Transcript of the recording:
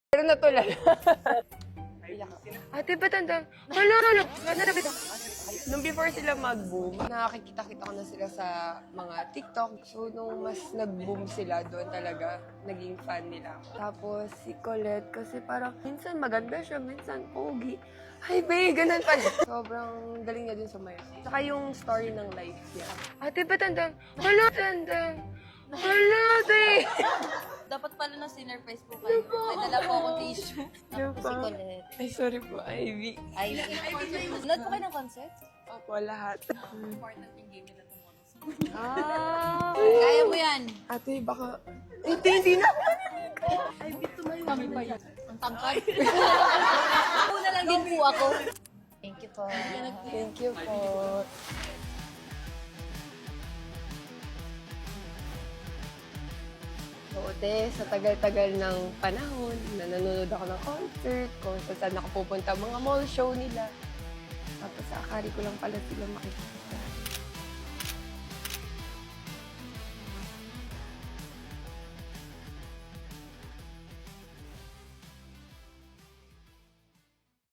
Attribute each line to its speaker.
Speaker 1: Pero natulala. Ate, ba't andang? Hala. Nung before sila mag-boom, nakakikita-kita ko na sila sa mga TikTok. So, nung mas nag-boom sila, doon talaga naging fan nila ako. Tapos, si Colette, kasi parang minsan maganda siya, minsan pogi. Ay, babe, ganun pa. Sobrang galing niya din sumayaw. Saka yung story ng life niya. Ate, ba't andang? Hala, babe!
Speaker 2: Dapat pala na sinurprise po kayo. May dala po akong tissue.
Speaker 1: Ano
Speaker 2: Si
Speaker 1: pa?
Speaker 2: Colette.
Speaker 1: Ay, sorry po, Ivy.
Speaker 2: Ivy. Nanood po kayo ng concert?
Speaker 1: Opo, lahat.
Speaker 2: Important yung game nila tomorrow. Kaya mo yan.
Speaker 1: Ate, baka... Hindi na.
Speaker 2: Kami pa yun. Ang tangkad. Una lang din po ako. Thank you po.
Speaker 1: Thank you po. Oo, te, sa tagal-tagal ng panahon na nanonood ako ng concert, kung saan ako pupunta mga mall show nila. Tapos akari ko lang pala sila makikita.